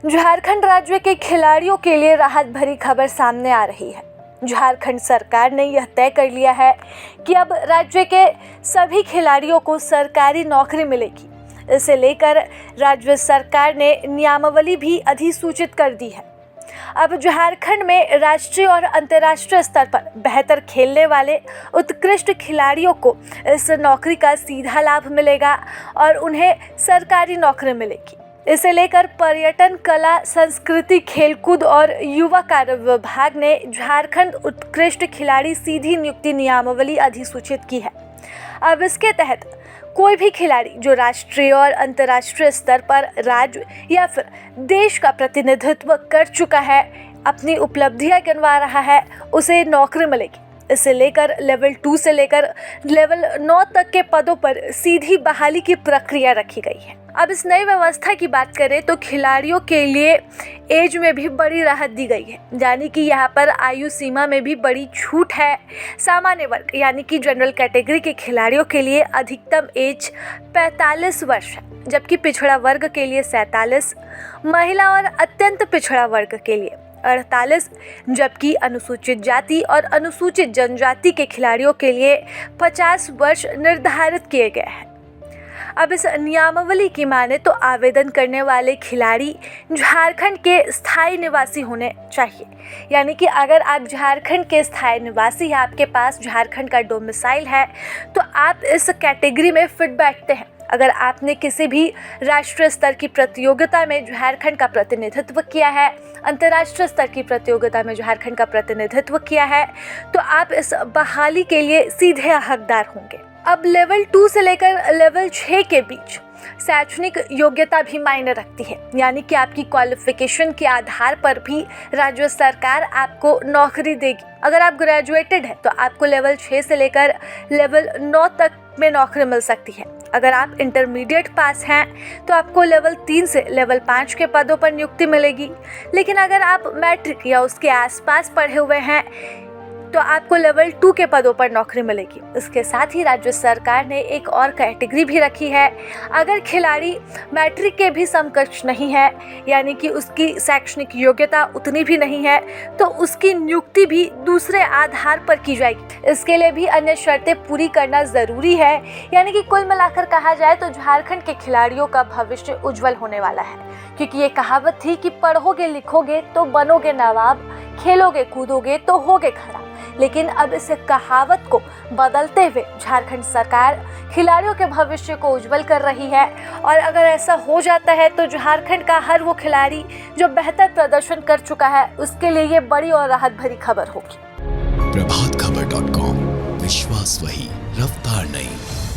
झारखंड राज्य के खिलाड़ियों के लिए राहत भरी खबर सामने आ रही है। झारखंड सरकार ने यह तय कर लिया है कि अब राज्य के सभी खिलाड़ियों को सरकारी नौकरी मिलेगी। इसे लेकर राज्य सरकार ने नियमावली भी अधिसूचित कर दी है। अब झारखंड में राष्ट्रीय और अंतर्राष्ट्रीय स्तर पर बेहतर खेलने वाले उत्कृष्ट खिलाड़ियों को इस नौकरी का सीधा लाभ मिलेगा और उन्हें सरकारी नौकरी मिलेगी। इसे लेकर पर्यटन, कला, संस्कृति, खेलकूद और युवा कार्य विभाग ने झारखंड उत्कृष्ट खिलाड़ी सीधी नियुक्ति नियमावली अधिसूचित की है। अब इसके तहत कोई भी खिलाड़ी जो राष्ट्रीय और अंतर्राष्ट्रीय स्तर पर राज्य या फिर देश का प्रतिनिधित्व कर चुका है, अपनी उपलब्धियां गिनवा रहा है, उसे नौकरी मिलेगी। इसे लेकर लेवल 2 से लेकर लेवल 9 तक के पदों पर सीधी बहाली की प्रक्रिया रखी गई है। अब इस नई व्यवस्था की बात करें तो खिलाड़ियों के लिए एज में भी बड़ी राहत दी गई है, यानी कि यहाँ पर आयु सीमा में भी बड़ी छूट है। सामान्य वर्ग यानी कि जनरल कैटेगरी के खिलाड़ियों के लिए अधिकतम एज 45 वर्ष है, जबकि पिछड़ा वर्ग के लिए 47, महिला और अत्यंत पिछड़ा वर्ग के लिए 48, जबकि अनुसूचित जाति और अनुसूचित जनजाति के खिलाड़ियों के लिए 50 वर्ष निर्धारित किए गए हैं। अब इस नियमावली की माने तो आवेदन करने वाले खिलाड़ी झारखंड के स्थायी निवासी होने चाहिए, यानी कि अगर आप झारखंड के स्थायी निवासी हैं, आपके पास झारखंड का डोमिसाइल है, तो आप इस कैटेगरी में फिट बैठते हैं। अगर आपने किसी भी राष्ट्रीय स्तर की प्रतियोगिता में झारखंड का प्रतिनिधित्व किया है, अंतर्राष्ट्रीय स्तर की प्रतियोगिता में झारखंड का प्रतिनिधित्व किया है, तो आप इस बहाली के लिए सीधे हकदार होंगे। अब लेवल 2 से लेकर लेवल 6 के बीच शैक्षणिक योग्यता भी मायने रखती है, यानी कि आपकी क्वालिफिकेशन के आधार पर भी राज्य सरकार आपको नौकरी देगी। अगर आप ग्रेजुएटेड हैं तो आपको लेवल 6 से लेकर लेवल 9 तक में नौकरी मिल सकती है। अगर आप इंटरमीडिएट पास हैं तो आपको लेवल 3 से लेवल 5 के पदों पर नियुक्ति मिलेगी। लेकिन अगर आप मैट्रिक या उसके आसपास पढ़े हुए हैं तो आपको लेवल 2 के पदों पर नौकरी मिलेगी। इसके साथ ही राज्य सरकार ने एक और कैटेगरी भी रखी है। अगर खिलाड़ी मैट्रिक के भी समकक्ष नहीं है, यानी कि उसकी शैक्षणिक योग्यता उतनी भी नहीं है, तो उसकी नियुक्ति भी दूसरे आधार पर की जाएगी। इसके लिए भी अन्य शर्तें पूरी करना ज़रूरी है। यानी कि कुल मिलाकर कहा जाए तो झारखंड के खिलाड़ियों का भविष्य उज्जवल होने वाला है, क्योंकि ये कहावत थी कि पढ़ोगे लिखोगे तो बनोगे नवाब, खेलोगे कूदोगे तो होगे खराब। लेकिन अब इस कहावत को बदलते हुए झारखंड सरकार खिलाड़ियों के भविष्य को उज्जवल कर रही है। और अगर ऐसा हो जाता है तो झारखंड का हर वो खिलाड़ी जो बेहतर प्रदर्शन कर चुका है, उसके लिए ये बड़ी और राहत भरी खबर होगी। प्रभातखबर.com, विश्वास वही, रफ्तार नहीं।